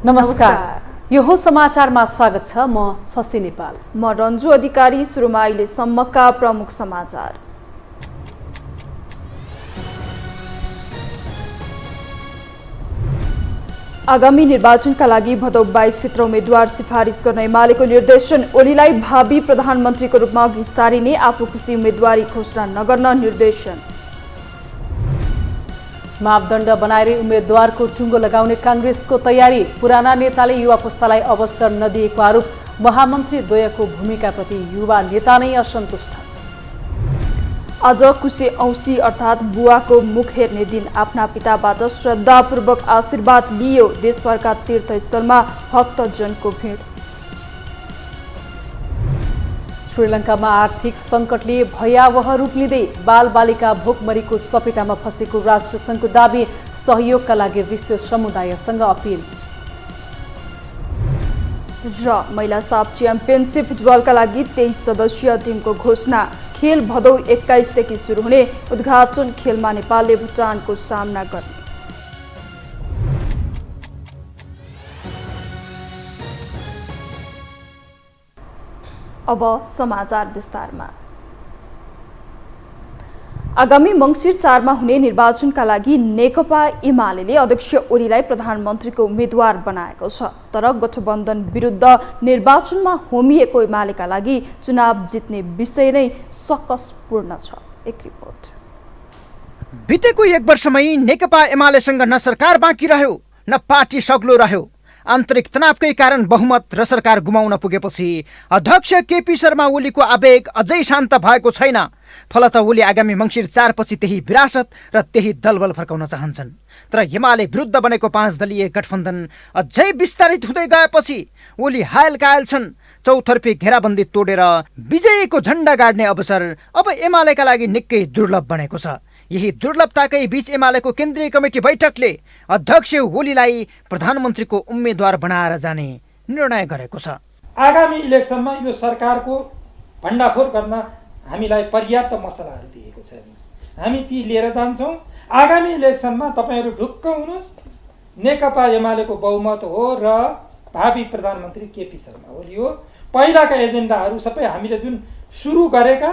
नमस्कार, यो हो समाचारमा स्वागत छ। म शशि नेपाल। म रन्जु अधिकारी। सुरुमा अहिलेसम्मका प्रमुख समाचार। आगामी निर्वाचनका लागि भदौ 22 भित्र उम्मेद्वार सिफारिस गर्न एमालेको निर्देशन। ओलीलाई भावी प्रधानमन्त्रीको रूपमा अघि सारिने, आफू खुसी उम्मेद्वारी घोषणा नगर्न निर्देशन। मापदण्ड बनाएर उम्मेद्वारको टुङ्गो लगाउने काङ्ग्रेसको तयारी। पुराना नेताले युवा पुस्तालाई अवसर नदिएको आरोप। महामन्त्री द्वयको भूमिकाप्रति युवा नेता नै असन्तुष्ट। आज कुशे औँसी अर्थात् बुवाको मुख हेर्ने दिन। आफ्ना पिताबाट श्रद्धापूर्वक आशीर्वाद लियो। देशभरका तीर्थस्थलमा भक्तजनको भिड। श्रीलङ्कामा आर्थिक सङ्कटले भयावह रूप लिँदै बालबालिका भोकमरीको चपेटामा फँसेको राष्ट्रसङ्घको दाबी। सहयोगका लागि विश्व समुदायसँग अपिल। र महिला साफ च्याम्पियनसिप फुटबलका लागि 23 सदस्यीय टिमको घोषणा। खेल भदौ 21 देखि सुरु हुने। उद्घाटन खेलमा नेपालले भुटानको सामना गर्ने। अब समाचार विस्तारमा। आगामी मङ्सिर 4 मा हुने निर्वाचनका लागि नेकपा एमाले अध्यक्ष ओलीलाई प्रधानमन्त्रीको उम्मेद्वार बनाएको छ। तर गठबन्धन विरुद्ध निर्वाचनमा होमिएको एमालेका लागि चुनाव जित्ने विषय नै सकसपूर्ण छ। एक रिपोर्ट। बितेको 1 वर्षमै नेकपा एमालेसँग न सरकार बाँकी रह्यो न पार्टी सग्लो रह्यो। आन्तरिक तनावकै कारण बहुमत र सरकार गुमाउन पुगेपछि अध्यक्ष केपी शर्मा ओलीको आवेग अझै शान्त भएको छैन। फलत ओली आगामी मङ्सिर 4 पछि त्यही विरासत र त्यही दलबल फर्काउन चाहन्छन्। तर एमाले विरुद्ध बनेको 5 दलीय गठबन्धन अझै विस्तारित हुँदै गएपछि ओली हायल कायल छन्। चौतर्फी घेराबन्दी तोडेर विजयीको झण्डा गाड्ने अवसर अब एमालेका लागि निकै दुर्लभ बनेको छ। यही दुर्लभताकै बीच एमालेको केन्द्रीय कमिटी बैठकले अध्यक्ष ओलीलाई प्रधानमन्त्रीको उम्मेद्वार बनाएर जाने निर्णय गरेको छ। आगामी इलेक्सनमा यो सरकारको भण्डाफोर गर्न हामीलाई पर्याप्त मसलाहरू दिएको छ। हामी ती लिएर जान्छौँ। आगामी इलेक्सनमा तपाईँहरू ढुक्क हुनुहोस्। नेकपा एमालेको बहुमत हो र भावी प्रधानमन्त्री केपी शर्मा ओली हो। पहिलाका एजेन्डाहरू सबै हामीले जुन सुरु गरेका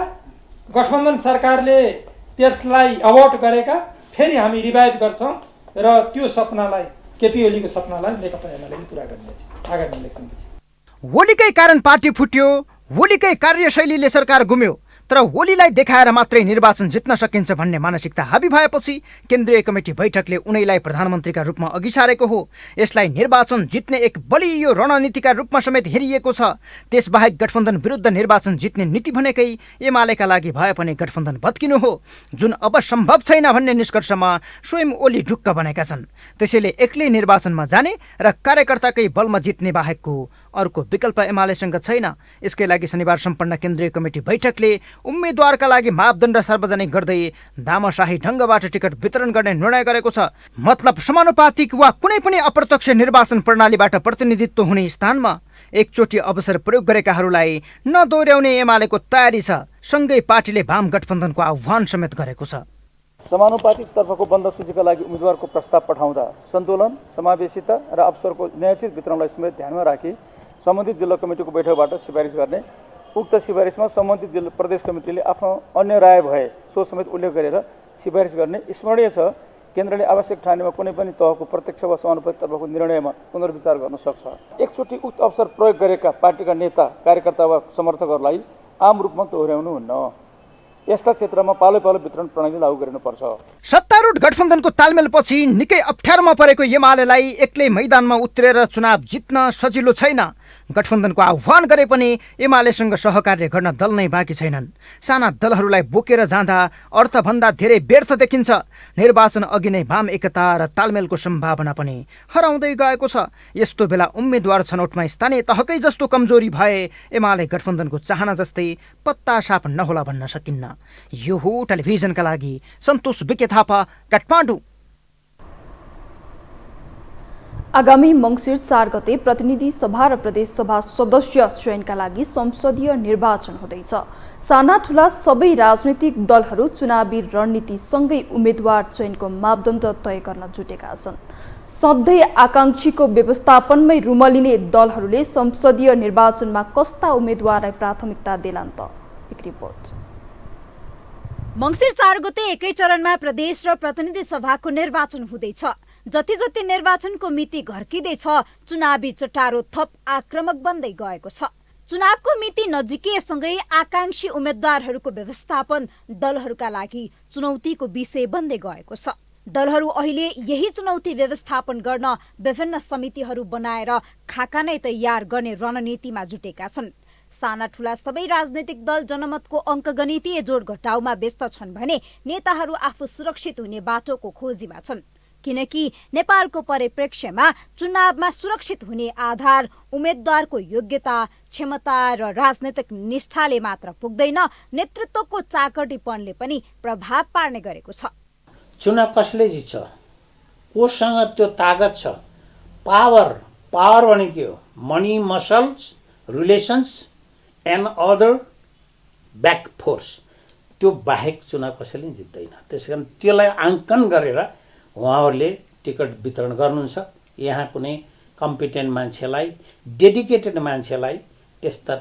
गठबन्धन सरकारले त्यसलाई अबोर्ट गरेका फेरि हामी रिभाइभ गर्छौँ र त्यो सपनालाई केपी ओलीको सपनालाई नेकपा एमालेले पुरा गर्नेछ आगामी इलेक्सनपछि। ओलीकै कारण पार्टी फुट्यो, ओलीकै कार्यशैलीले सरकार गुम्यो। तर ओलीलाई देखाएर मात्रै निर्वाचन जित्न सकिन्छ भन्ने मानसिकता हाबी भएपछि केन्द्रीय कमिटी बैठकले उनैलाई प्रधानमन्त्रीका रूपमा अघि सारेको हो। यसलाई निर्वाचन जित्ने एक बलियो रणनीतिका रूपमा समेत हेरिएको छ। त्यसबाहेक गठबन्धन विरुद्ध निर्वाचन जित्ने नीति भनेकै एमालेका लागि भए पनि गठबन्धन भत्किनु हो, जुन अब सम्भव छैन भन्ने निष्कर्षमा स्वयं ओली ढुक्क बनेका छन्। त्यसैले एक्लै निर्वाचनमा जाने र कार्यकर्ताकै बलमा जित्ने बाहेकको अर्को विकल्प एमालेसँग छैन। यसकै लागि शनिबार सम्पन्न केन्द्रीय कमिटी बैठकले उम्मेद्वारका लागि मापदण्ड सार्वजनिक गर्दै दामशाही ढङ्गबाट टिकट वितरण गर्ने निर्णय गरेको छ। मतलब समानुपातिक वा कुनै पनि अप्रत्यक्ष निर्वाचन प्रणालीबाट प्रतिनिधित्व हुने स्थानमा एकचोटि अवसर प्रयोग गरेकाहरूलाई नदोर्याउने एमालेको तयारी छ। सँगै पार्टीले वाम गठबन्धनको आह्वान समेत गरेको छ। समानुपातिक तर्फको बन्द सूचीका लागि उम्मेद्वारको प्रस्ताव पठाउँदा सन्तुलन, समावेशिता र अवसरको न्यायोचित वितरणलाई समेत ध्यानमा राखी सम्बन्धित जिल्ला कमिटीको बैठकबाट सिफारिस गर्ने। उक्त सिफारिसमा सम्बन्धित जिल्ला प्रदेश कमिटीले आफ्नो अन्य राय भए सो समेत उल्लेख गरेर सिफारिस गर्ने। स्मरणीय छ, केन्द्रले आवश्यक ठानेमा कुनै पनि तहको प्रत्यक्ष वा समानुपातिक तर्फको निर्णयमा पुनर्विचार गर्न सक्छ। एकचोटि उक्त अवसर प्रयोग गरेका पार्टीका नेता, कार्यकर्ता वा समर्थकहरूलाई आम रूपमा दोहोर्याउनु हुन्न। यस्ता क्षेत्रमा पालो पालो वितरण प्रणाली लागू गरिनुपर्छ। सत्तारूढ गठबन्धनको तालमेलपछि निकै अप्ठ्यारोमा परेको एमालेलाई एक्लै मैदानमा उत्रेर चुनाव जित्न सजिलो छैन। गठबन्धनको आह्वान गरे पनि एमालेसँग सहकार्य गर्न दल नै बाँकी छैनन्। साना दलहरूलाई बोकेर जाँदा अर्थभन्दा धेरै व्यर्थ देखिन्छ। निर्वाचन अघि नै वाम एकता र तालमेलको सम्भावना पनि हराउँदै गएको छ। यस्तो बेला उम्मेद्वार छनौटमा स्थानीय तहकै जस्तो कमजोरी भए एमाले गठबन्धनको चाहना जस्तै पत्ता साफ नहोला भन्न सकिन्न। यो हो टेलिभिजनका लागि सन्तोष बिके थापा, काठमाडौँ। आगामी मङ्सिर 4 गते प्रतिनिधि सभा र प्रदेश सभा सदस्य चयनका लागि संसदीय निर्वाचन हुँदैछ। साना ठुला सबै राजनैतिक दलहरू चुनावी रणनीतिसँगै उम्मेद्वार चयनको मापदण्ड तय गर्न जुटेका छन्। सधैँ आकांक्षीको व्यवस्थापनमै रुमलिने दलहरूले संसदीय निर्वाचनमा कस्ता उम्मेद्वारलाई प्राथमिकता देलान् त? एक रिपोर्ट। मङ्सिर 4 गते एकै चरणमा प्रदेश र प्रतिनिधि सभाको निर्वाचन हुँदैछ। जति जति निर्वाचनको मिति घर्किँदैछ, चुनावी चटारो थप आक्रामक बन्दै गएको छ। चुनावको मिति नजिकिएसँगै आकांक्षी उम्मेद्वारहरूको व्यवस्थापन दलहरूका लागि चुनौतीको विषय बन्दै गएको छ। दलहरू अहिले यही चुनौती व्यवस्थापन गर्न विभिन्न समितिहरू बनाएर खाका नै तयार गर्ने रणनीतिमा जुटेका छन्। साना ठुला सबै राजनैतिक दल जनमतको अङ्कगणितीय जोडघटाउमा व्यस्त छन् भने नेताहरू आफू सुरक्षित हुने बाटोको खोजीमा छन्। किनकि नेपालको परिप्रेक्ष्यमा चुनावमा सुरक्षित हुने आधार उम्मेद्वारको योग्यता, क्षमता र राजनैतिक निष्ठाले मात्र पुग्दैन, नेतृत्वको चाकटीपनले पनि प्रभाव पार्ने गरेको छ। चुनाव कसले जित्छ, कोसँग त्यो तागत छ, पावर भनेको के हो? Money, muscles, relations and other back force. त्यो बाहेक चुनाव कसैले जित्दैन। त्यसकारण त्यसलाई आङ्कन गरेर उहाँहरूले टिकट वितरण गर्नुहुन्छ। यहाँ कुनै कम्पिटेन्ट मान्छेलाई, डेडिकेटेड मान्छेलाई त्यस्ता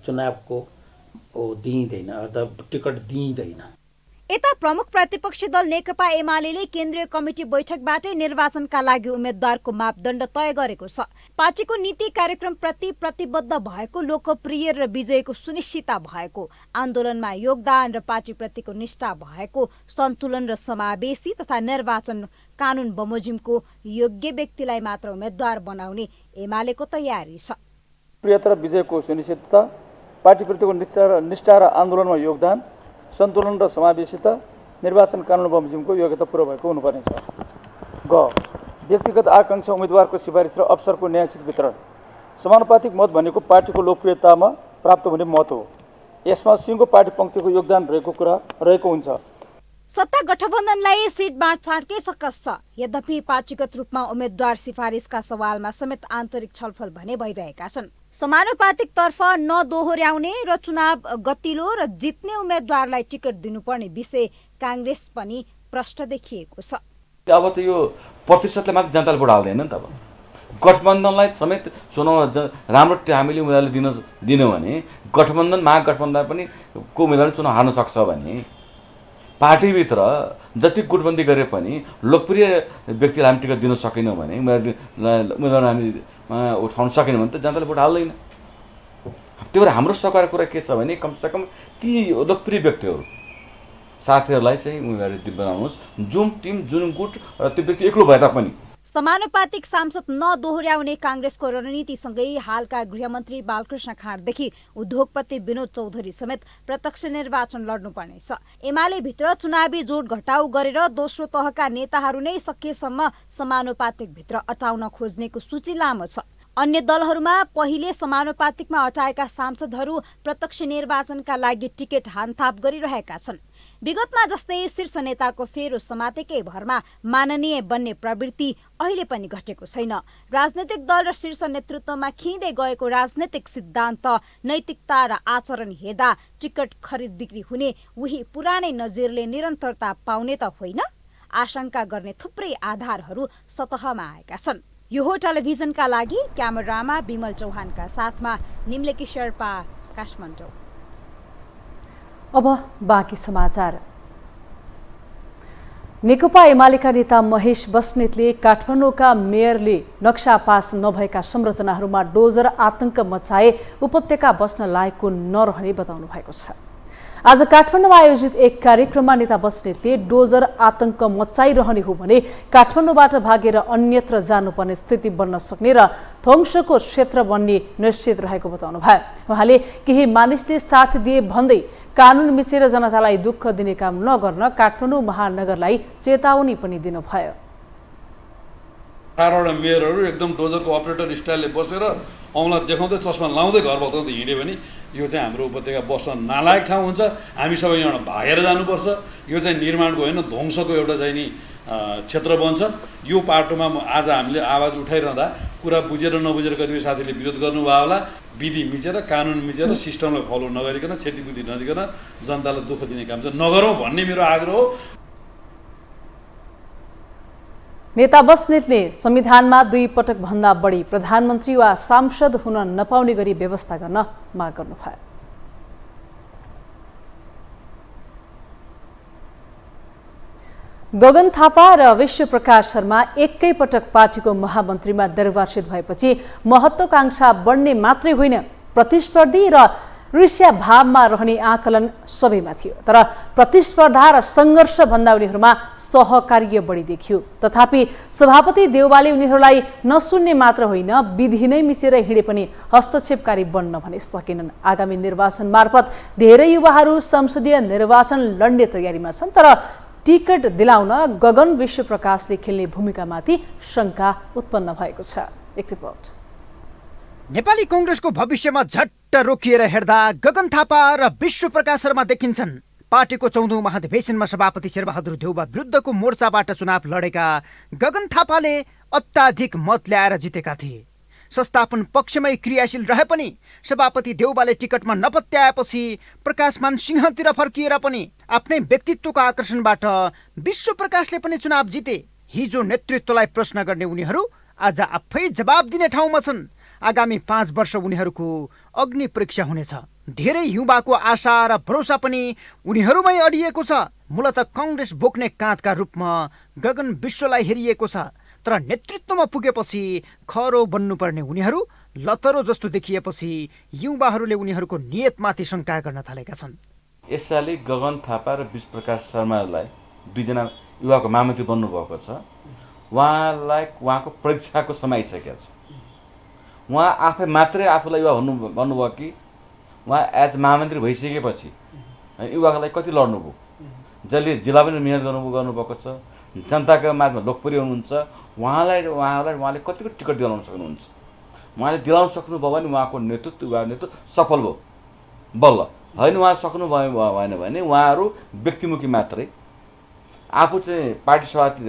चुनावको दिइँदैन अथवा टिकट दिइँदैन। यता प्रमुख प्रतिपक्षी दल नेकपा एमाले केन्द्रीय कमिटी बैठकबाटै निर्वाचनका लागि उम्मेद्वारको मापदण्ड तय गरेको छ। पार्टीको नीति कार्यक्रम प्रति प्रतिबद्ध भएको, लोकप्रिय र विजयको सुनिश्चितता भएको, आन्दोलनमा योगदान र पार्टीप्रतिको निष्ठा भएको, सन्तुलन र समावेशी तथा निर्वाचन कानुन बमोजिमको योग्य व्यक्तिलाई मात्र उम्मेद्वार बनाउने एमालेको तयारी छ। प्रियता र विजयको सुनिश्चितता, पार्टीप्रतिको निष्ठा र आन्दोलनमा योगदान, सन्तुलन र समावेशिता, निर्वाचन कानुन बमोजिमको योग्यता पुरा भएको हुनुपर्ने छ। ग व्यक्तिगत आकांक्षा उम्मेद्वारको सिफारिस र अवसरको न्यायोचित वितरण। समानुपातिक मत भनेको पार्टीको लोकप्रियतामा प्राप्त हुने मत हो। यसमा सिंहको पार्टी पङ्क्तिको योगदान रहेको हुन्छ। सत्ता गठबन्धनलाई सिट बाँडफाँडकै सकस छ। यद्यपि पार्टीगत रूपमा उम्मेद्वार सिफारिसका सवालमा समेत आन्तरिक छलफल भने भइरहेका छन्। समानुपातिक तर्फ नदोहोर्याउने र चुनाव गतिलो र जित्ने उम्मेद्वारलाई टिकट दिनुपर्ने विषय काङ्ग्रेस पनि प्रष्ट देखिएको छ। अब त यो प्रतिशतले मात्र जनताले भोट हाल्दैन नि त। अब गठबन्धनलाई समेत चुनाव राम्रो हामीले उम्मेदवारले दिनु भने गठबन्धन महागठबन्धन पनि को उम्मेदवार चुनाव हार्न सक्छ भने पार्टीभित्र जति गुटबन्दी गरे पनि लोकप्रिय व्यक्तिलाई हामी टिकट दिन सकेनौँ भने उम्मेदवार हामी उठाउन सकेन भने त जनताले भोट हाल्दैन। त्यही भएर हाम्रो सरकारको कुरा के छ भने कमसेकम ती लोकप्रिय व्यक्तिहरू साथीहरूलाई चाहिँ उम्मेदवारी बनाउनुहोस्, जुन टिम जुन गुट र त्यो व्यक्ति एक्लो भए तापनि। समानुपातिक सांसद नदोहोर्याउने काङ्ग्रेसको रणनीतिसँगै हालका गृहमन्त्री बालकृष्ण खाँडदेखि उद्योगपति विनोद चौधरी समेत प्रत्यक्ष निर्वाचन लड्नुपर्नेछ। एमाले भित्र चुनावी जोड घटाउ गरेर दोस्रो तहका नेताहरू नै सकेसम्म समानुपातिक भित्र अटाउन खोज्नेको सूची लामो छ। अन्य दलहरूमा पहिले समानुपातिकमा अटाएका सांसदहरू प्रत्यक्ष निर्वाचनका लागि टिकट हानथाप गरिरहेका छन्। विगतमा जस्तै शीर्ष नेताको फेरो समातेकै भरमा माननीय बन्ने प्रवृत्ति अहिले पनि घटेको छैन। राजनैतिक दल र शीर्ष नेतृत्वमा खिँदै गएको राजनैतिक सिद्धान्त, नैतिकता र आचरण हेर्दा टिकट खरिद बिक्री हुने उही पुरानै नजिरले निरन्तरता पाउने त होइन। आशंका गर्ने थुप्रै आधारहरू सतहमा आएका छन्। यो हो टेलिभिजनका लागि क्यामेरामा विमल चौहानका साथमा निम्लेकी शेर्पा, काठमाडौँ। अब बाँकी समाचार। नेकपा एमालेका नेता महेश बस्नेतले काठमाडौँका मेयरले नक्सा पास नभएका संरचनाहरूमा डोजर आतंक मचाए उपत्यका बस्न लायकको नरहने बताउनु भएको छ। आज काठमाडौँमा आयोजित एक कार्यक्रममा नेता बस्नेतले डोजर आतंक मचाइरहने हो भने काठमाडौँबाट भागेर अन्यत्र जानुपर्ने स्थिति बन्न सक्ने र ध्वंसको क्षेत्र बन्ने निश्चित रहेको बताउनु भयो। उहाँले केही मानिसले साथ दिए भन्दै कानुन मिचेर जनतालाई दुःख दिने काम नगर्न काठमाडौँ महानगरलाई चेतावनी पनि दिनुभयो। 18 वटा मेयरहरू एकदम डोजरको अपरेटर स्टाइलले बसेर औँला देखाउँदै चस्मा लाउँदै घर बसाउँदै हिँड्यो भने यो चाहिँ हाम्रो उपत्यका बस्न नालायक ठाउँ हुन्छ। हामी सबै यहाँबाट भागेर जानुपर्छ। यो चाहिँ निर्माणको होइन ध्वंसको एउटा चाहिँ नि क्षेत्र बन्छ। यो पाटोमा आज हामीले आवाज उठाइरहँदा कुरा बुझेर नबुझेर कतिपय साथीले विरोध गर्नुभयो होला। विधि मिचेर कानुन मिचेर सिस्टमलाई फलो नगरिकन क्षतिपूर्ति नदिकन जनतालाई दुःख दिने काम चाहिँ नगरौँ भन्ने मेरो आग्रह हो। नेता बस्नेतले संविधानमा 2 पटक भन्दा बढी प्रधानमन्त्री वा सांसद हुन नपाउने गरी व्यवस्था गर्न माग गर्नुभयो। गगन थापा र विश्वप्रकाश शर्मा एकैपटक पार्टीको महामन्त्रीमा निर्वाचित भएपछि महत्त्वाकांक्षा बढ्ने मात्रै होइन, प्रतिस्पर्धी र ईर्ष्या भावमा रहने आकलन सबैमा थियो। तर प्रतिस्पर्धा र सङ्घर्ष भन्दा उनीहरूमा सहकार्य बढी देखियो। तथापि सभापति देउवाले उनीहरूलाई नसुन्ने मात्र होइन, विधि नै मिचेर हिँडे पनि हस्तक्षेपकारी बन्न भने सकेनन्। आगामी निर्वाचन मार्फत धेरै युवाहरू संसदीय निर्वाचन लड्ने तयारीमा छन्। तर टिकट दिलाउन गगन विश्वप्रकाशले खेल्ने भूमिकामाथि शङ्का उत्पन्न भएको छ। एक रिपोर्ट। नेपाली कांग्रेसको भविष्यमा झट्ट रोकिएर हेर्दा गगन थापा र विश्वप्रकाश शर्मा देखिन्छन्। पार्टीको 14औं महाधिवेशनमा सभापति शेरबहादुर देउवा विरुद्धको मोर्चाबाट चुनाव लडेका गगन थापाले अत्याधिक मत ल्याएर जितेका थिए। संस्थापन पक्षमै क्रियाशील रहे पनि सभापति देउवाले टिकटमा नपत्याएपछि प्रकाशमान सिंहतिर फर्किएर पनि आफ्नै व्यक्तित्वको आकर्षणबाट विश्वप्रकाशले पनि चुनाव जिते। हिजो नेतृत्वलाई प्रश्न गर्ने उनीहरू आज आफै जवाब दिने ठाउँमा छन्। आगामी 5 वर्ष उनीहरूको अग्नि परीक्षा हुनेछ। धेरै युवाको आशा र भरोसा पनि उनीहरूमै अडिएको छ। मूलत कांग्रेस बोक्ने काँधका रूपमा गगन विश्वलाई हेरिएको छ। तर नेतृत्वमा पुगेपछि खरो बन्नुपर्ने उनीहरू लतरो जस्तो देखिएपछि युवाहरूले उनीहरूको नियतमाथि शङ्का गर्न थालेका छन्। यसैले गगन थापा र विश्वप्रकाश शर्मालाई 2 जना युवाको महामन्त्री बन्नुभएको छ। उहाँलाई उहाँको परीक्षाको समय आइसकेको छ। उहाँ आफै मात्रै आफूलाई युवा भन्नुभयो कि उहाँ एज महामन्त्री भइसकेपछि युवाको लागि कति लड्नुभयो, जसले जिल्ला पनि मेहनत गर्नुभएको छ, जनताको माझमा लोकप्रिय हुनुहुन्छ। उहाँले कतिको टिकट दिलाउन सक्नुहुन्छ। उहाँले दिलाउन सक्नुभयो भने उहाँको नेतृत्व सफल भयो बल्ल। होइन उहाँ सक्नु भएन भने उहाँहरू व्यक्तिमुखी मात्रै आफू चाहिँ पार्टी सभापति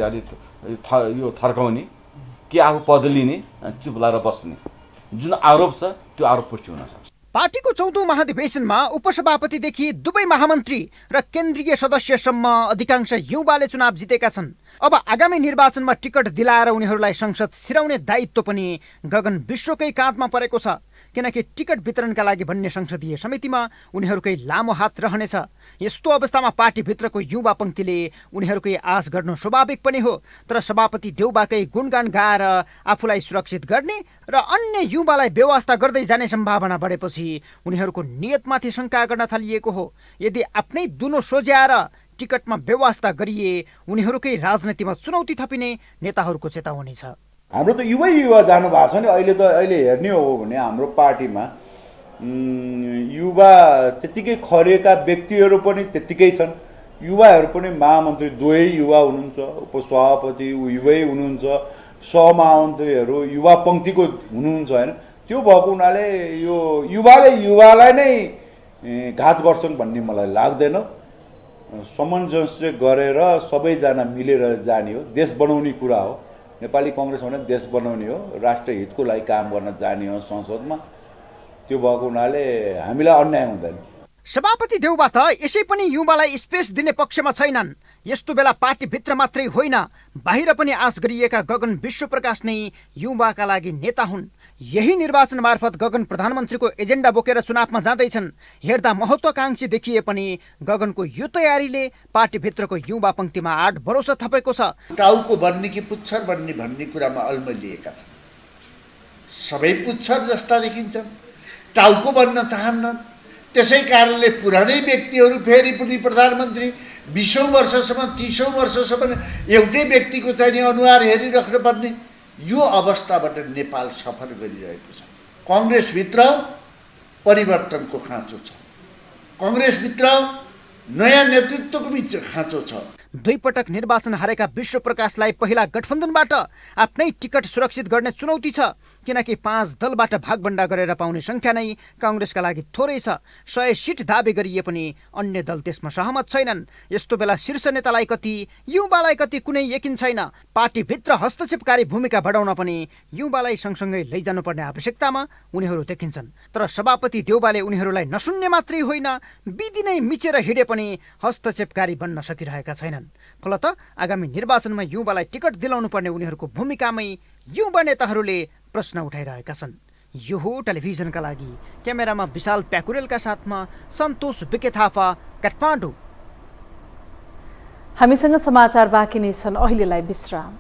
यो थर्काउने कि आफू पद लिने चुप लाएर बस्ने जुन आरोप छ त्यो आरोप पुष्टि हुन सक्छ। पार्टीको 14औं महाधिवेशनमा उपसभापतिदेखि दुवै महामन्त्री र केन्द्रीय सदस्यसम्म अधिकांश युवाले चुनाव जितेका छन्। अब आगामी निर्वाचनमा टिकट दिलाएर उनीहरूलाई संसद छिराउने दायित्व पनि गगन विश्वकै काँधमा परेको छ। किनकि टिकट वितरणका लागि भन्ने संसदीय समितिमा उनीहरूकै लामो हात रहनेछ। यस्तो अवस्थामा पार्टीभित्रको युवा पङ्क्तिले उनीहरूकै आश गर्नु स्वाभाविक पनि हो। तर सभापति देउवाकै गुणगान गाएर आफूलाई सुरक्षित गर्ने र अन्य युवालाई व्यवस्था गर्दै जाने सम्भावना बढेपछि उनीहरूको नियतमाथि शङ्का गर्न थालिएको हो। यदि आफ्नै दुनो सोझ्याएर टिकटमा व्यवस्था गरिए उनीहरूकै राजनीतिमा चुनौती थपिने नेताहरूको चेतावनी छ। हाम्रो त युवा जानु भएको छ नि। अहिले हेर्ने हो भने हाम्रो पार्टीमा युवा त्यतिकै खरेका व्यक्तिहरू पनि त्यतिकै छन्। युवाहरू पनि महामन्त्री दुवै युवा हुनुहुन्छ, उपसभापति युवै हुनुहुन्छ, सहमहामन्त्रीहरू युवा पङ्क्तिको हुनुहुन्छ होइन। त्यो भएको हुनाले यो युवालाई नै घात गर्छन् भन्ने मलाई लाग्दैन। सामञ्जस्य गरेर सबैजना मिलेर जाने हो। देश बनाउने कुरा हो। नेपाली कांग्रेस भने देश बनाउने हो, राष्ट्र हितको लागि काम गर्न जाने हो संसदमा। त्यो भएको हुनाले हामीलाई अन्याय हुँदैन। सभापति देउवा त यसै पनि युवालाई स्पेस दिने पक्षमा छैनन्। यस्तो बेला पार्टीभित्र मात्रै होइन बाहिर पनि आश गरिएका गगन विश्वप्रकाश नै युवाका लागि नेता हुन्। यही निर्वाचन मार्फत गगन प्रधानमन्त्रीको एजेन्डा बोकेर चुनावमा जाँदैछन्। हेर्दा महत्त्वाकांक्षी देखिए पनि गगनको यो तयारीले पार्टीभित्रको युवा पङ्क्तिमा आड भरोसा थपेको छ। टाउको बन्ने कि पुच्छर बन्ने भन्ने कुरामा अल्मलिएका छन्। सबै पुच्छर जस्ता देखिन्छन्, टाउको बन्न चाहन्नन्। त्यसै कारणले पुरानै व्यक्तिहरू फेरि पनि प्रधानमन्त्री 20औं वर्षसम्म 30औं वर्षसम्म एउटै व्यक्तिको चाहिँ अनुहार हेरिराख्नु पर्ने यो अवस्थाबाट नेपाल सफर गरिरहेको छ। कांग्रेसभित्र परिवर्तनको खाँचो छ। कांग्रेसभित्र नयाँ नेतृत्वको खाँचो छ। दुई पटक निर्वाचन हारेका विश्व प्रकाशलाई पहिला गठबन्धनबाट आफ्नै टिकट सुरक्षित गर्ने चुनौती छ, किनकि 5 दलबाट भागभन्डा गरेर पाउने सङ्ख्या नै काङ्ग्रेसका लागि थोरै छ। 100 सिट दाबी गरिए पनि अन्य दल त्यसमा सहमत छैनन्। यस्तो बेला शीर्ष नेतालाई कति, युवालाई कति कुनै यकिन छैन। पार्टीभित्र हस्तक्षेपकारी भूमिका बढाउन पनि युवालाई सँगसँगै लैजानुपर्ने आवश्यकतामा उनीहरू देखिन्छन्। तर सभापति देउबाले उनीहरूलाई नसुन्ने मात्रै होइन, विधि नै मिचेर हिँडे पनि हस्तक्षेपकारी बन्न सकिरहेका छैनन्। फलत आगामी निर्वाचनमा युवालाई टिकट दिलाउनु पर्ने उनीहरूको भूमिकामै युवा नेताहरूले प्रश्न उठाइरहेका छन्। यो हो टेलिभिजनका लागि क्यामेरामा विशाल प्याकुरेलका साथमा सन्तोष बिके थापा, काठमाडौँ। हामीसँग समाचार बाँकी नै छन्, अहिलेलाई विश्राम।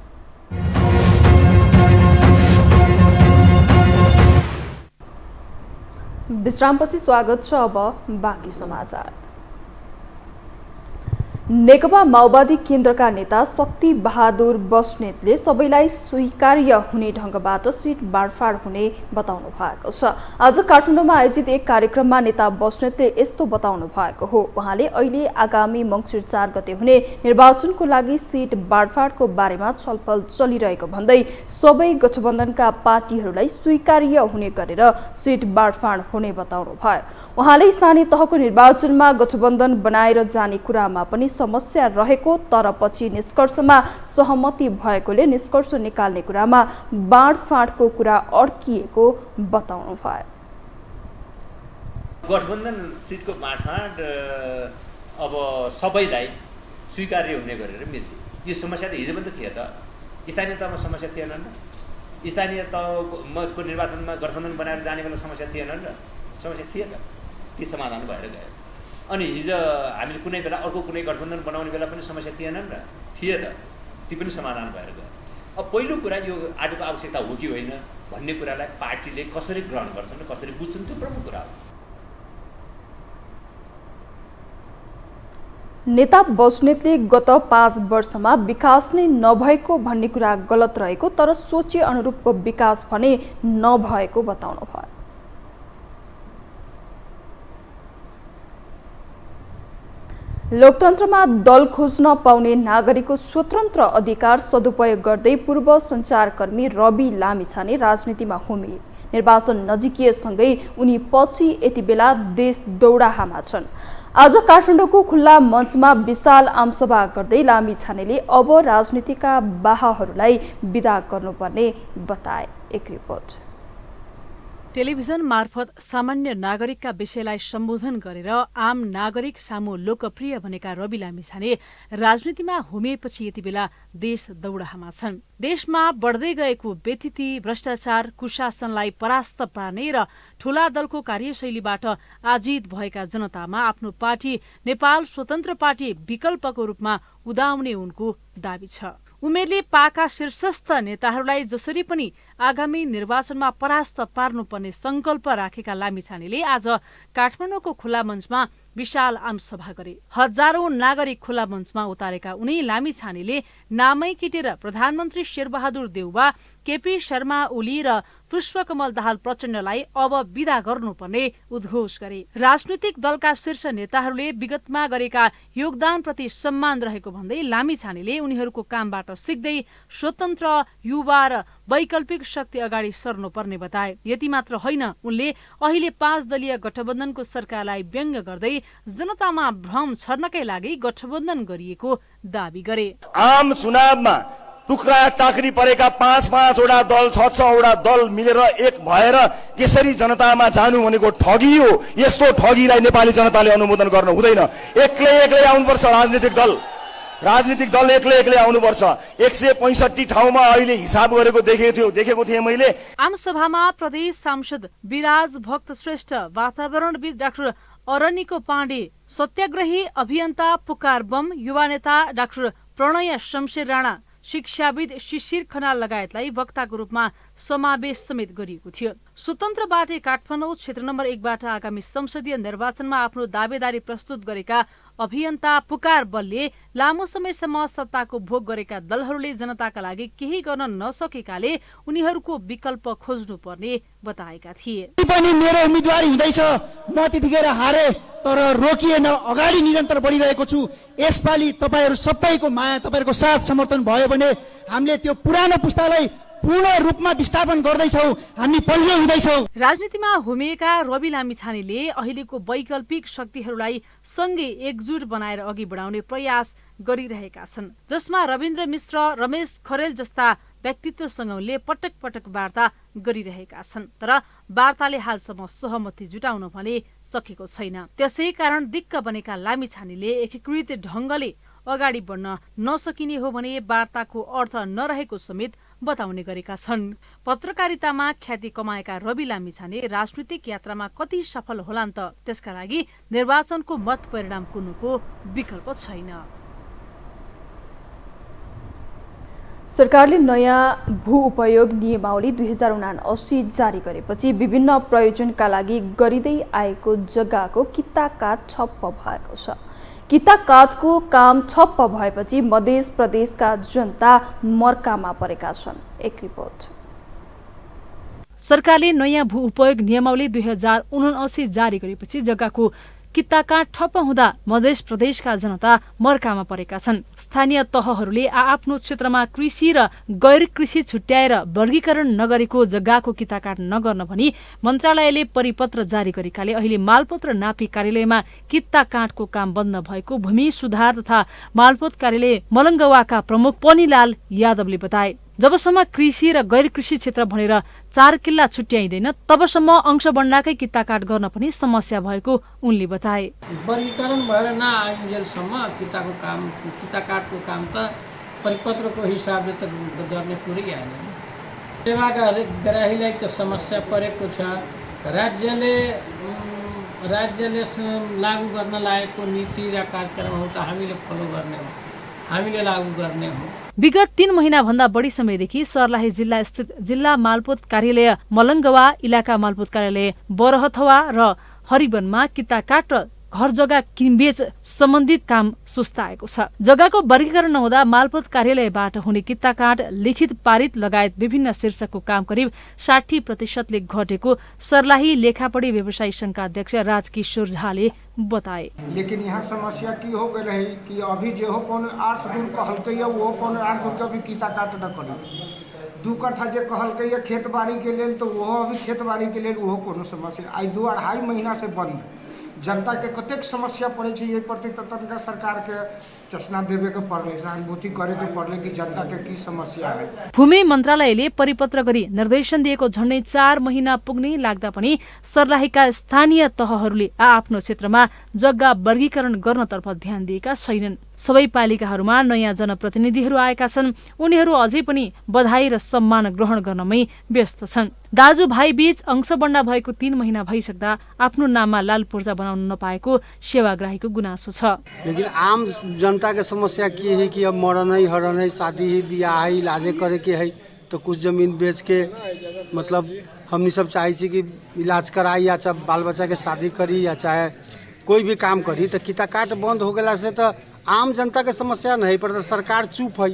विश्रामपछि स्वागत छ। अब बाँकी समाचार। नेकपा माओवादी केन्द्रका नेता शक्ति बहादुर बस्नेतले सबैलाई स्वीकार्य हुने ढङ्गबाट सिट बाँडफाँड हुने बताउनु भएको छ। आज काठमाडौँमा आयोजित एक कार्यक्रममा नेता बस्नेतले यस्तो बताउनु भएको हो। उहाँले अहिले आगामी मङ्सिर 4 गते हुने निर्वाचनको लागि सिट बाँडफाँडको बारेमा छलफल चलिरहेको भन्दै सबै गठबन्धनका पार्टीहरूलाई स्वीकार्य हुने गरेर सिट बाँडफाँड हुने बताउनु भयो। उहाँले स्थानीय तहको निर्वाचनमा गठबन्धन बनाएर जाने कुरामा पनि समस्या रहेको, तर पछि निष्कर्षमा सहमति भएकोले निष्कर्ष निकाल्ने कुरामा बाँडफाँडको कुरा अड्किएको बताउनु भयो। गठबन्धन सिटको बाँडफाँड अब सबैलाई स्वीकार्य हुने गरेर मिल्छ। यो समस्या त हिजो पनि त थियो त, स्थानीय तहमा समस्या थिएन र, स्थानीय तहको निर्वाचनमा गठबन्धन बनाएर जाने बेला समस्या थिएन र, समस्या थिए त, ती समाधान भएर गयो। अनि हिजो हामीले कुनै बेला अर्को कुनै गठबन्धन बनाउने बेला पनि समस्या थिएनन् र, थिए त, ती पनि समाधान भएर गयो। अब पहिलो कुरा यो आजको आवश्यकता हो कि होइन भन्ने कुरालाई पार्टीले कसरी ग्रहण गर्छन् र कसरी बुझ्छन् त्यो प्रमुख कुरा हो। नेता बस्नेतले गत 5 वर्षमा विकास नै नभएको भन्ने कुरा गलत रहेको, तर सोचे अनुरूपको विकास भने नभएको बताउनु भयो। लोकतन्त्रमा दल खोज्न पाउने नागरिकको स्वतन्त्र अधिकार सदुपयोग गर्दै पूर्व सञ्चारकर्मी रवि लामिछाने राजनीतिमा होमिए। निर्वाचन नजिकिएसँगै उनी पछि यति बेला देश दौडाहामा छन्। आज काठमाडौँको खुल्ला मञ्चमा विशाल आमसभा गर्दै लामिछानेले अब राजनीतिका बाहहरूलाई विदा गर्नुपर्ने बताए। एक रिपोर्ट। टेलिभिजन मार्फत सामान्य नागरिकका विषयलाई सम्बोधन गरेर आम नागरिक सामु लोकप्रिय बनेका रवि लामिछाने राजनीतिमा होमिएपछि यति बेला देश दौडाहामा छन्। देशमा बढ्दै गएको व्यथिति, भ्रष्टाचार, कुशासनलाई परास्त पार्ने र ठूला दलको कार्यशैलीबाट आजित भएका जनतामा आफ्नो पार्टी नेपाल स्वतन्त्र पार्टी विकल्पको रूपमा उदाउने उनको दाबी छ। उमेरले पाका शीर्षस्थ नेताहरूलाई जसरी पनि आगामी निर्वाचनमा परास्त पार्नुपर्ने संकल्प राखेका लामिछानेले आज काठमाडौँको खुला मञ्चमा विशाल आमसभा गरे। हजारौं नागरिक खुला मञ्चमा उतारेका उनी लामिछानेले नामै किटेर प्रधानमन्त्री शेरबहादुर देउवा, केपी शर्मा ओली र पुष्पकमल दाहाल प्रचण्डलाई अब विदा गर्नुपर्ने उद्घोष गरे। राजनीतिक दलका शीर्ष नेताहरूले विगतमा गरेका योगदानप्रति सम्मान रहेको भन्दै लामिछानेले उनीहरूको कामबाट सिक्दै स्वतन्त्र, युवा र वैकल्पिक शक्ति अगाडि सर्नुपर्ने बताए। यति मात्र होइन, उनले अहिले 5 दलीय गठबन्धनको सरकारलाई व्यङ्ग्य गर्दै जनतामा भ्रम छर्नकै लागि गठबन्धन गरिएको दावी गरे। आम चुनावमा टुक्रा टाक्री परेका 5-5वटा दल, 6-6वटा दल मिलेर एक भएर यसरी जनतामा जानु भनेको ठगी हो। यस्तो ठगीलाई नेपाली जनताले अनुमोदन गर्न हुँदैन। एक्लै आउनुपर्छ राजनीतिक दल एक्लै आउनुपर्छ। 165 ठाउँमा अहिले हिसाब गरेको देखेको थिएँ मैले। आमसभामा प्रदेश सांसद विराज भक्त श्रेष्ठ, वातावरणविद डाक्टर अरनिको पाण्डे, सत्याग्रही अभियन्ता पुकार बम, युवा नेता डाक्टर प्रणय शमशेर राणा, शिक्षाविद शिशिर खनाल लगायतलाई वक्ताको रूपमा समावेश समेत गरिएको थियो। स्वतन्त्र पार्टी काठमाडौँ क्षेत्र नम्बर 1बाट आगामी संसदीय निर्वाचनमा आफ्नो दावेदारी प्रस्तुत गरेका अभियन्ता पुकार बलले लामो समयसम्म सत्ताको भोग गरेका दलहरूले जनताका लागि केही गर्न नसकेकाले उनीहरूको विकल्प खोज्नुपर्ने बताएका थिए। पनि मेरो उम्मेदवारी हुँदैछ, म त्यतिखेर हारे तर रोकिएन, अगाडि निरन्तर बढिरहेको छु। यसपालि तपाईहरू सबैको माया, तपाईहरूको साथ समर्थन भयो भने हामीले त्यो पुरानो पुस्तालाई पूर्ण रूपमा विस्थापन गर्दैछौँ, हामी पहिलो हुँदैछौँ। राजनीतिमा होमिएका रवि लामिछानेले अहिलेको वैकल्पिक शक्तिहरूलाई सँगै एकजुट बनाएर अघि बढाउने प्रयास गरिरहेका छन्, जसमा रविन्द्र मिश्र, रमेश खरेल जस्ता व्यक्तित्वसँग उनले पटक पटक वार्ता गरिरहेका छन्। तर वार्ताले हालसम्म सहमति जुटाउन भने सकेको छैन। त्यसै कारण दिक्क बनेका लामिछानेले एकीकृत ढङ्गले अगाडि बढ्न नसकिने हो भने वार्ताको अर्थ नरहेको समेत बताउने गरेका छन्। पत्रकारितामा ख्याति कमाएका रवि लामिछाने राजनीतिक यात्रामा कति सफल होलान् त त्यसका लागि निर्वाचनको मत परिणाम कुर्नुको विकल्प छैन। सरकारले नयाँ भू उपयोग नियमावली 2079 जारी गरेपछि विभिन्न प्रयोजनका लागि गरिँदै आएको जग्गाको किता काट ठप्प भएको छ। किता काटको काम ठप्प भएपछि मध्य प्रदेशका जनता मर्कामा परेका छन्। एक रिपोर्ट। सरकारले नयाँ भू उपयोग नियमावली 2079 जारी गरेपछि जग्गाको कित्ताकाट ठप्प हुँदा मध्य प्रदेशका जनता मर्कामा परेका छन्। स्थानीय तहहरूले आआफ्नो क्षेत्रमा कृषि र गैर कृषि छुट्याएर वर्गीकरण नगरेको जग्गाको कित्ताकाट नगर्न भनी मन्त्रालयले परिपत्र जारी गरेकाले अहिले मालपोत र नापी कार्यालयमा कित्ताकाटको काम बन्द भएको भूमि सुधार तथा मालपोत कार्यालय मलङ्गवाका प्रमुख पनिलाल यादवले बताए। जबसम्म कृषि र गैर कृषि क्षेत्र भनेर 4 किल्ला छुट्याइँदैन तबसम्म अंशबन्डाकै कित्ताकाट गर्न पनि समस्या भएको उनले बताए। वर्गीकरण भएर नआइन्जेलसम्म कित्ताकाटको काम त परिपत्रको हिसाबले त गर्ने कुरै आएन। सेवाग्राहीलाई त समस्या परेको छ। राज्यले लागू गर्न लागेको नीति र कार्यक्रमहरू त हामीले फलो गर्ने हो, हामीले लागू गर्ने हो। विगत 3 महिनाभन्दा बढी समयदेखि सर्लाही जिल्ला स्थित जिल्ला मालपोत कार्यालय मलङ्गवा, इलाका मालपोत कार्यालय बरहथवा र हरिवनमा कित्ताकाट र घर जग्गा किनबेच सम्बन्धित काम सुस्ताएको छ। जग्गाको वर्गीकरण नहुँदा मालपोत कार्यालयबाट हुने कित्ताकाट, लिखित पारित लगायत विभिन्न शीर्षकको काम करिब 60% घटेको सर्लाही लेखापढी व्यवसायी संघका अध्यक्ष राजकिशोर झाले बताए। लेकिन यहाँ समस्या की हो गई है कि अभी जो हो 8 दिन कहलकै वो 8 दिन के अभी कित्ताकाट न करी। 2 कट्ठा जे कहलकै खेत बाड़ी के लेल तो वो अभी खेत बाड़ी के लेल वो कोनो समस्या आई 2-2.5 महीना से बंद। जनता के कतेक समस्या पड़े छै ये प्रति तनका सरकार के चेतना देवे के पड़ले, सहानुभूति करे के पड़ले कि जनता के की समस्या है। भूमि मन्त्रालयले परिपत्र गरी निर्देशन दिएको झन्डै 4 महिना पुग्ने लाग्दा पनि सर्लाहीका स्थानीय तहहरूले आफ्नो क्षेत्रमा जग्गा वर्गीकरण गर्नतर्फ ध्यान दिएका छैनन्। सबै पालिकाहरूमा नयाँ जनप्रतिनिधिहरू आएका छन्। उनीहरू अझै पनि बधाई र सम्मान ग्रहण गर्नमै व्यस्त छन्। दाजुभाइ बीच अंशबन्डा भएको 3 महिना भइसक्दा आफ्नो नाममा लाल पूर्जा बनाउन नपाएको सेवाग्राहीको गुनासो छ। लेकिन आम जनता के समस्या की है कि अब मरण है, हरण है, शादी है, बियाह है, इलाजे करे के है तो कुछ जमीन बेच के मतलब हमनी सब चाहे कि इलाज कराई या चाहे बाल बच्चा के शादी करी या चाहे कोई भी काम करी तो कित्ताकाट बंद हो गया से तो आम जनता के समस्या नहीं पर सरकार चुप है,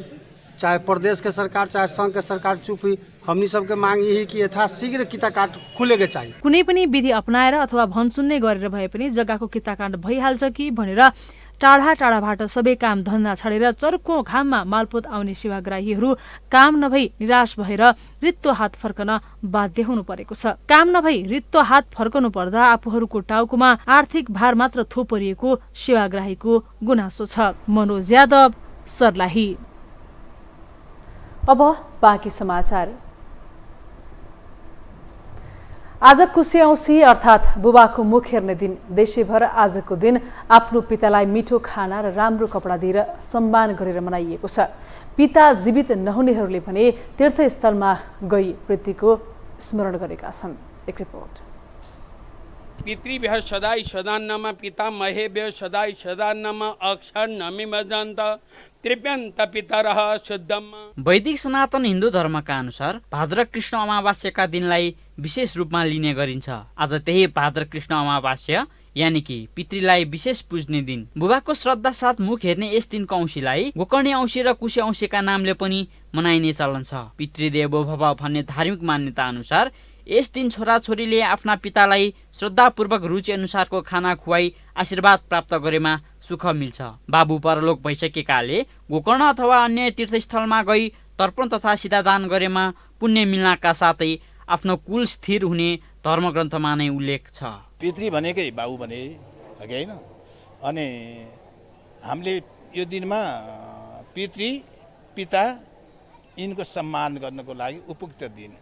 चाहे प्रदेश के सरकार चाहे संघ के सरकार चुप है। हमनी सबके मांग यही कि यथाशीघ्र कित्ताकाट खुलेके चाहिए। कुनै पनि विधि अपनाएर अथवा भनसुन्ने गरेर भए पनि जग्गाको कित्ताकाट भइहाल्छ कि भनेर टाढा टाढाबाट सबै काम धन्दा छाडेर चर्को घाममा मालपोत आउने सेवाग्राहीहरू काम नभई निराश भएर रित्तो हात फर्कन बाध्य हुनु परेको छ। काम नभई रित्तो हात फर्कनु पर्दा आफूहरूको टाउकोमा आर्थिक भार मात्र थोपरिएको सेवाग्राहीको गुनासो छ। मनोज यादव, सर्लाही। अब बाँकी समाचार। आज कुशे औँसी अर्थात् बुबाको मुख हेर्ने दिन। देशैभर आजको दिन आफ्नो पितालाई मिठो खाना र राम्रो कपडा दिएर सम्मान गरेर मनाइएको छ। पिता जीवित नहुनेहरूले भने तीर्थस्थलमा गई प्रीतिको स्मरण गरेका छन्। एक रिपोर्ट। पितृभ्यः सदाई सदान्नमा पितामहेभ्यः सदाई सदान्नमा अक्षरनमि मदन्त तृप्यन्त पितरः शुद्धम्। वैदिक सनातन हिन्दू धर्मका अनुसार भाद्र कृष्ण अमावास्याका दिनलाई विशेष रूपमा लिने गरिन्छ। आज त्यही भाद्र कृष्ण अमावास्या यानि कि पितृलाई विशेष पुज्ने दिन। बुबाको श्रद्धा साथ मुख हेर्ने यस दिनको औँसीलाई गोकर्णे औँसी र कुशे औँसीका नामले पनि मनाइने चलन छ। पितृदेवो भव भन्ने धार्मिक मान्यता अनुसार यस दिन छोराछोरीले आफ्ना पितालाई श्रद्धापूर्वक रुचि अनुसारको खाना खुवाई आशीर्वाद प्राप्त गरेमा सुख मिल्छ। बाबु परलोक भइसकेकाले गोकर्ण अथवा अन्य तीर्थस्थलमा गई तर्पण तथा सिधादान गरेमा पुण्य मिल्नका साथै आफ्नो कुल स्थिर हुने धर्मग्रन्थमा नै उल्लेख छ। पितृ भनेकै बाबु भने हो कि होइन। अनि हामीले यो दिनमा पितृ पिता यिनको सम्मान गर्नको लागि उपयुक्त दिन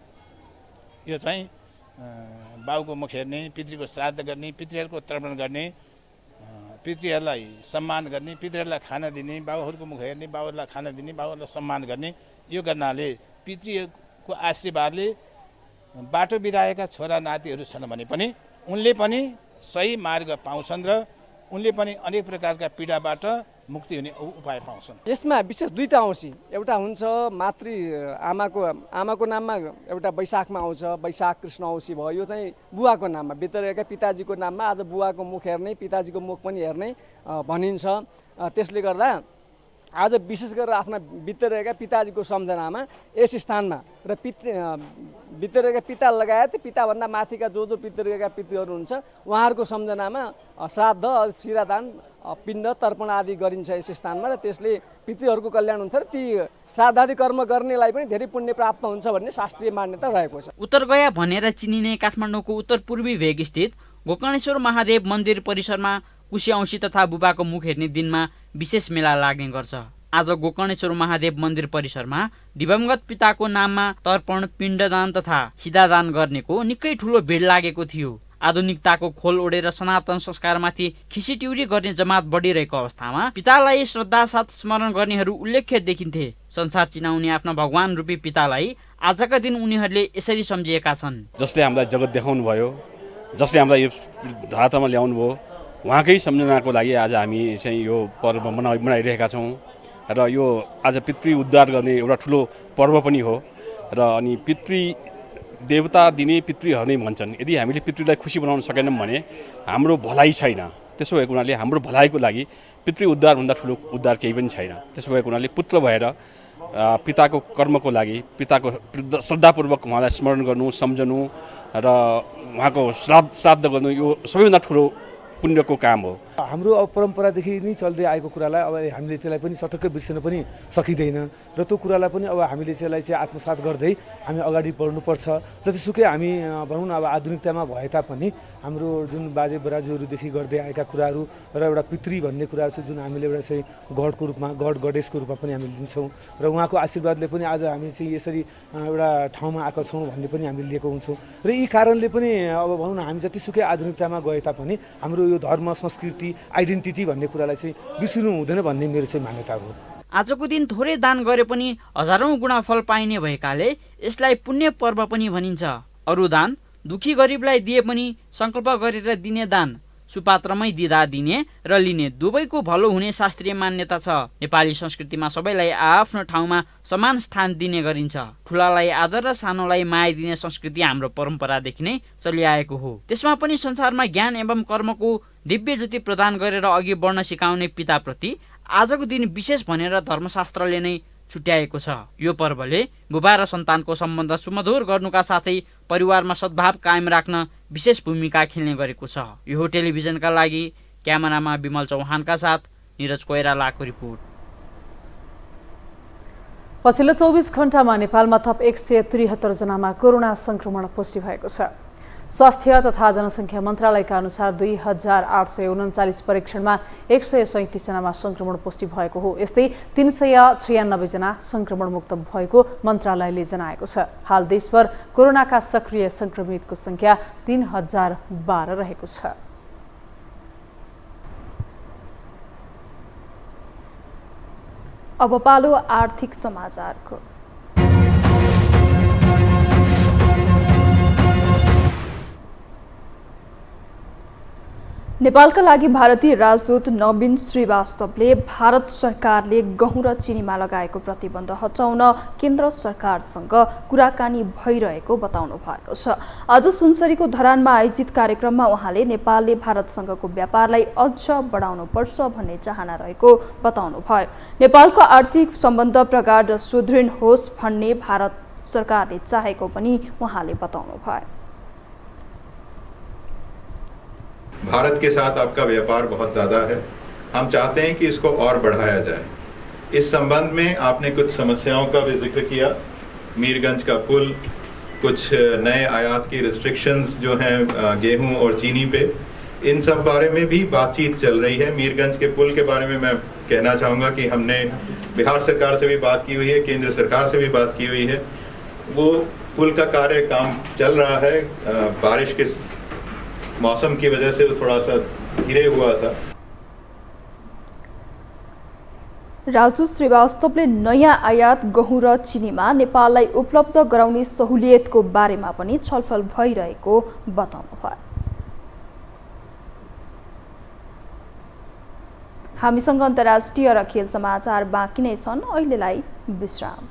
यो चाहिँ बाबुको मुख हेर्ने, पितृको श्राद्ध गर्ने, पितृहरूको तर्पण गर्ने, पितृहरूलाई सम्मान गर्ने, पितृहरूलाई खाना दिने, बाबुहरूको मुख हेर्ने, बाबुहरूलाई खाना दिने, बाबुहरूलाई सम्मान गर्ने, यो गर्नाले पितृको आशीर्वादले बाटो बिराएका छोरा नातिहरू छन् भने पनि उनले पनि सही मार्ग पाउँछन् र उनले पनि अनेक प्रकारका पीडाबाट मुक्ति हुने उपाय पाउँछन्। यसमा विशेष दुईटा औँसी, एउटा हुन्छ मातृ आमाको नाममा, एउटा वैशाखमा आउँछ, वैशाख कृष्ण औँसी भयो। यो चाहिँ बुवाको नाममा, भित्रहेका पिताजीको नाममा आज बुवाको मुख हेर्ने, पिताजीको मुख पनि हेर्ने भनिन्छ। त्यसले गर्दा आज विशेष गरेर आफ्ना भित्रहेका पिताजीको सम्झनामा यस स्थानमा र भित्रहेका पिता लगायत पिताभन्दा माथिका जो भित्रहेका पितृहरू हुन्छ उहाँहरूको सम्झनामा श्राद्ध, सिधादान, पिण्ड, तर्पण आदि गरिन्छ यस स्थानमा र त्यसले पितृहरूको कल्याण हुन्छ र ती श्राद्धादि कर्म गर्नेलाई पनि धेरै पुण्य प्राप्त हुन्छ भन्ने शास्त्रीय मान्यता रहेको छ। उत्तरगया भनेर चिनिने काठमाडौँको उत्तर पूर्वी भेग स्थित गोकर्णेश्वर महादेव मन्दिर परिसरमा कुशे औँसी तथा बुबाको मुख हेर्ने दिनमा विशेष मेला लाग्ने गर्छ। आज गोकर्णेश्वर महादेव मन्दिर परिसरमा दिवंगत पिताको नाममा तर्पण, पिण्डदान तथा सिधादान गर्नेको निकै ठुलो भिड लागेको थियो। आधुनिकताको खोल ओढेर सनातन संस्कारमाथि खिसिट्युरी गर्ने जमात बढिरहेको अवस्थामा पितालाई श्रद्धा साथ स्मरण गर्नेहरू उल्लेख्य देखिन्थे। संसार चिनाउने आफ्ना भगवान रूपी पितालाई आजका दिन उनीहरूले यसरी सम्झिएका छन्। जसले हामीलाई जगत देखाउनु भयो, जसले हामीलाई यो धरातलमा ल्याउनु भयो, उहाँकै सम्झनाको लागि आज हामी चाहिँ यो पर्व मनाइरहेका छौँ र यो आज पितृ उद्धार गर्ने एउटा ठुलो पर्व पनि हो। र अनि पितृ देवता दिने पितृहरू नै भन्छन्। यदि हामीले पितृलाई खुसी बनाउन सकेनौँ भने हाम्रो भलाइ छैन। त्यसो भएको हुनाले हाम्रो भलाइको लागि पितृ उद्धारभन्दा ठुलो उद्धार केही पनि छैन। त्यसो भएको हुनाले पुत्र भएर पिताको कर्मको लागि पिताको श्रद्धापूर्वक उहाँलाई स्मरण गर्नु, सम्झनु र उहाँको श्राद्ध गर्नु यो सबैभन्दा ठुलो पुण्यको काम हो। हाम्रो अब परम्परादेखि नै चल्दै आएको कुरालाई अब हामीले त्यसलाई पनि सटक्कै बिर्सिन पनि सकिँदैन र त्यो कुरालाई पनि अब हामीले त्यसलाई चाहिँ आत्मसात गर्दै हामी अगाडि बढ्नुपर्छ। जतिसुकै हामी भनौँ न अब आधुनिकतामा भए तापनि हाम्रो जुन बाजे बराजुहरूदेखि गर्दै आएका कुराहरू र एउटा पितृ भन्ने कुराहरू छ जुन हामीले एउटा चाहिँ गडको रूपमा, गड गडेसको रूपमा पनि हामीले लिन्छौँ र उहाँको आशीर्वादले पनि आज हामी चाहिँ यसरी एउटा ठाउँमा आएका छौँ भन्ने पनि हामीले लिएको हुन्छौँ। र यी कारणले पनि अब भनौँ न हामी जतिसुकै आधुनिकतामा गए तापनि हाम्रो यो धर्म, संस्कृति, आइडेन्टिटी भन्ने कुरालाई चाहिँ बिर्सिनु हुँदैन भन्ने मेरो चाहिँ मान्यता हो। आजको दिन थोरै दान गरे पनि हजारौं गुणा फल पाइने भएकाले यसलाई पुण्य पर्व पनि भनिन्छ। अरू दान दुखी गरिबलाई दिए पनि संकल्प गरेर दिने दान सुपात्रमै दिँदा दिने र लिने दुवैको भलो हुने शास्त्रीय मान्यता छ। नेपाली संस्कृतिमा सबैलाई आफ्नो ठाउँमा समान स्थान दिने गरिन्छ। ठुलालाई आदर र सानोलाई माया दिने संस्कृति हाम्रो परम्परादेखि नै चलिआएको हो। त्यसमा पनि संसारमा ज्ञान एवं कर्मको दिव्य ज्योति प्रदान गरेर अघि बढ्न सिकाउने पिताप्रति आजको दिन विशेष भनेर धर्मशास्त्रले नै छुट्याएको छ। यो पर्वले बुबा र सन्तानको सम्बन्ध सुमधुर गर्नुका साथै परिवारमा सद्भाव कायम राख्न विशेष भूमिका खेल्ने गरेको छ। यो टेलिभिजनका लागि क्यामेरामा विमल चौहानका साथ निरज कोइरालाको रिपोर्ट। पछिल्लो 24 घण्टामा नेपालमा थप 173 जनामा कोरोना संक्रमण पुष्टि भएको छ। स्वास्थ्य तथा जनसङ्ख्या मन्त्रालयका अनुसार 2839 परीक्षणमा 137 जनामा संक्रमण पुष्टि भएको हो। यस्तै 396 जना संक्रमण मुक्त भएको मन्त्रालयले जनाएको छ। हाल देशभर कोरोनाका सक्रिय संक्रमितको संख्या 3012 रहेको छ। अब पालो आर्थिक समाचारको। नेपालका लागि भारतीय राजदूत नवीन श्रीवास्तवले भारत सरकारले गहुँ र चिनीमा लगाएको प्रतिबन्ध हटाउन केन्द्र सरकारसँग कुराकानी भइरहेको बताउनु भएको छ। आज सुनसरीको धरानमा आयोजित कार्यक्रममा उहाँले नेपालले भारतसँगको व्यापारलाई अझ बढाउनुपर्छ भन्ने चाहना रहेको बताउनु भयो। नेपालको आर्थिक सम्बन्ध प्रगाढ सुदृढ होस् भन्ने भारत सरकारले चाहेको पनि उहाँले बताउनु भयो। भारत के साथ आपका व्यापार बहुत ज़्यादा है, हम चाहते हैं कि इसको और बढ़ाया जाए। इस संबंध में आपने कुछ समस्याओं का भी जिक्र किया, मीरगंज का पुल, कुछ नए आयात की रिस्ट्रिक्शंस जो हैं गेहूं और चीनी पे, इन सब बारे में भी बातचीत चल रही है। मीरगंज के पुल के बारे में मैं कहना चाहूँगा कि हमने बिहार सरकार से भी बात की हुई है, केंद्र सरकार से भी बात की हुई है। वो पुल का काम चल रहा है, बारिश के मौसम की वजह से थोड़ा सा धीरे हुआ था। राजदूत श्रीवास्तवले नयाँ आयात गहुँ र चिनीमा नेपाललाई उपलब्ध गराउने सहुलियतको बारेमा पनि छलफल भइरहेको बताउनु भयो। हामीसँग अन्तर्राष्ट्रिय र खेल समाचार बाँकी नै छन्, अहिलेलाई विश्राम।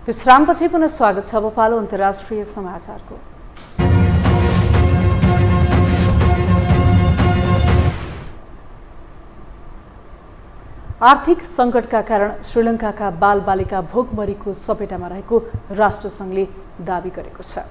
विश्रामपछि पुनः स्वागत छ। अब पालो अन्तर्राष्ट्रिय समाचारको। आर्थिक सङ्कटका कारण श्रीलङ्काका बालबालिका भोकमरीको सपेटामा रहेको राष्ट्रसङ्घले दाबी गरेको छ।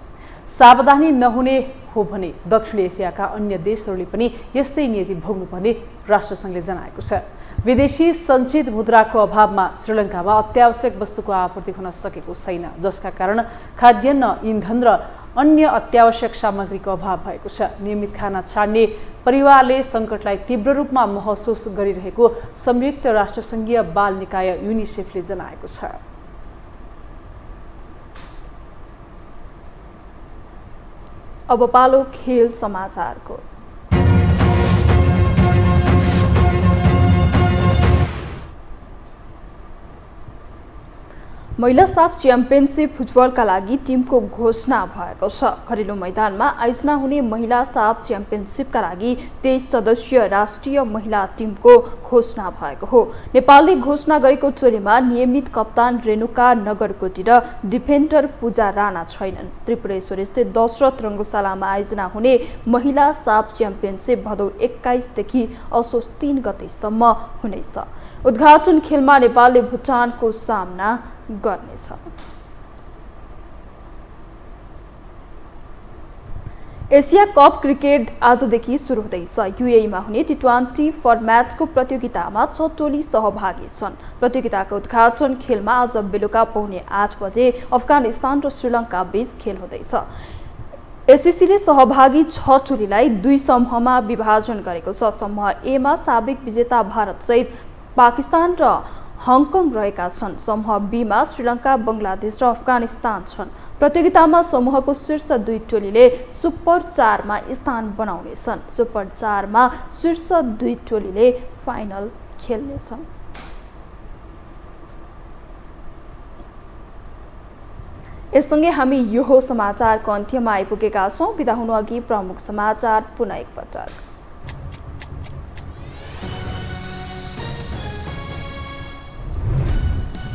सावधानी नहुने हो भने दक्षिण एसियाका अन्य देशहरूले पनि यस्तै नियति भोग्नुपर्ने राष्ट्रसङ्घले जनाएको छ। विदेशी सञ्चित मुद्राको अभावमा श्रीलङ्कामा अत्यावश्यक वस्तुको आपूर्ति हुन सकेको छैन, जसका कारण खाद्यान्न, इन्धन र अन्य अत्यावश्यक सामग्रीको अभाव भएको छ। नियमित खाना छाड्ने परिवारले सङ्कटलाई तीव्र रूपमा महसुस गरिरहेको संयुक्त राष्ट्रसङ्घीय बाल निकाय युनिसेफले जनाएको छ। अब पालो खेल समाचारको। महिला साफ च्याम्पियनसिप फुटबलका लागि टिमको घोषणा भएको छ। घरेलु मैदानमा आयोजना हुने महिला साफ च्याम्पियनसिपका लागि 23 सदस्यीय राष्ट्रिय महिला टिमको घोषणा भएको हो। नेपालले घोषणा गरेको टोलीमा नियमित कप्तान रेणुका नगरकोटी र डिफेन्डर पूजा राणा छैनन्। त्रिपुरेश्वर स्थित दशरथ रङ्गशालामा आयोजना हुने महिला साफ च्याम्पियनसिप भदौ 21 देखि असोज 3 गतेसम्म हुनेछ। उद्घाटन खेलमा नेपालले भुटानको सामना गर्नेछ। एसिया कप क्रिकेट आजदेखि सुरु हुँदैछ। युएईमा हुने टी20 फर्म्याटको प्रतियोगितामा 6 टोली सहभागी छन्। प्रतियोगिताको उद्घाटन खेलमा आज बेलुका 7:15 बजे अफगानिस्तान र श्रीलङ्का बीच खेल हुँदैछ। एसिसीले सहभागी 6 टोलीलाई 2 समूहमा विभाजन गरेको छ। समूह ए मा साबिक विजेता भारतसहित पाकिस्तान र हङकङ रहेका छन्। समूह बी मा श्रीलङ्का, बङ्गलादेश र अफगानिस्तान छन्। प्रतियोगितामा समूहको शीर्ष 2 टोलीले सुपर 4 मा स्थान बनाउनेछन्। सुपर 4 मा शीर्ष 2 टोलीले फाइनल खेल्नेछन्। यससँगै हामी यो समाचारको अन्त्यमा आइपुगेका छौँ। बिदा हुनु अघि प्रमुख समाचार पुनः एकपटक।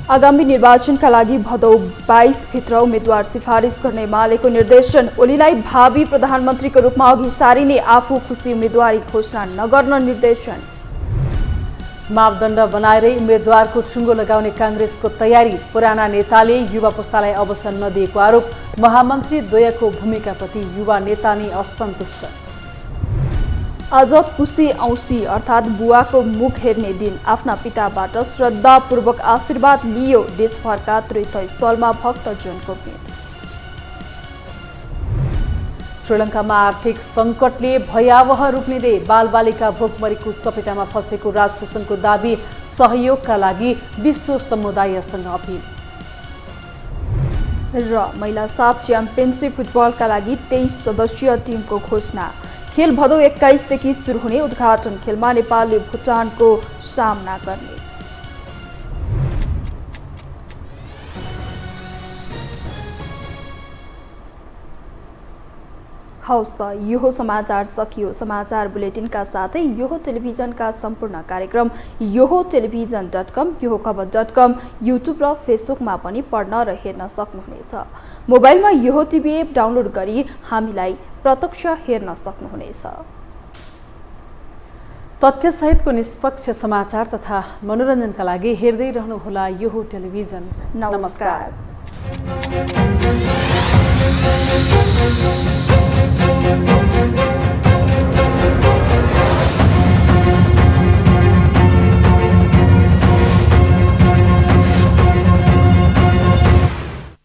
आगामी निर्वाचनका लागि भदौ 22 भित्र उम्मेद्वार सिफारिस गर्ने एमालेको निर्देशन। ओलीलाई भावी प्रधानमन्त्रीको रूपमा अघि सारिने आफू खुसी उम्मेद्वारी घोषणा नगर्न निर्देशन। मापदण्ड बनाएरै उम्मेद्वारको चुङ्गो लगाउने काङ्ग्रेसको तयारी। पुराना नेताले युवा पुस्तालाई अवसर नदिएको आरोप। महामन्त्री द्वयको भूमिकाप्रति युवा नेता नै असन्तुष्ट। आज पुसी औँसी अर्थात् बुवाको मुख हेर्ने दिन। आफ्ना पिताबाट श्रद्धापूर्वक आशीर्वाद लियो। देशभरका तीर्थस्थलमा भक्तजनको भिड। श्रीलङ्कामा आर्थिक सङ्कटले भयावह रूप लिँदै बालबालिका भोकमरीको चपेटामा फँसेको राष्ट्रसङ्घको दाबी। सहयोगका लागि विश्व समुदायसँग अपिल। र महिला साफ च्याम्पियनसिप फुटबलका लागि 23 सदस्यीय टिमको घोषणा। खेल भदौ 21 देखि सुरु हुने उद्घाटन खेलमा नेपालले भुटानको सामना गर्ने। हौस् त यो समाचार सकियो। समाचार बुलेटिनका साथै यो टेलिभिजनका सम्पूर्ण कार्यक्रम यो टेलिभिजन.com, यो खबर.com, युट्युब र फेसबुकमा पनि पढ्न र हेर्न सक्नुहुनेछ। मोबाइलमा यो टिभी एप डाउनलोड गरी हामीलाई प्रत्यक्ष हेर्न सक्नुहुनेछ। तथ्यसहितको निष्पक्ष समाचार तथा मनोरञ्जनका लागि हेर्दै रहनुहोला यो टेलिभिजन। नमस्कार।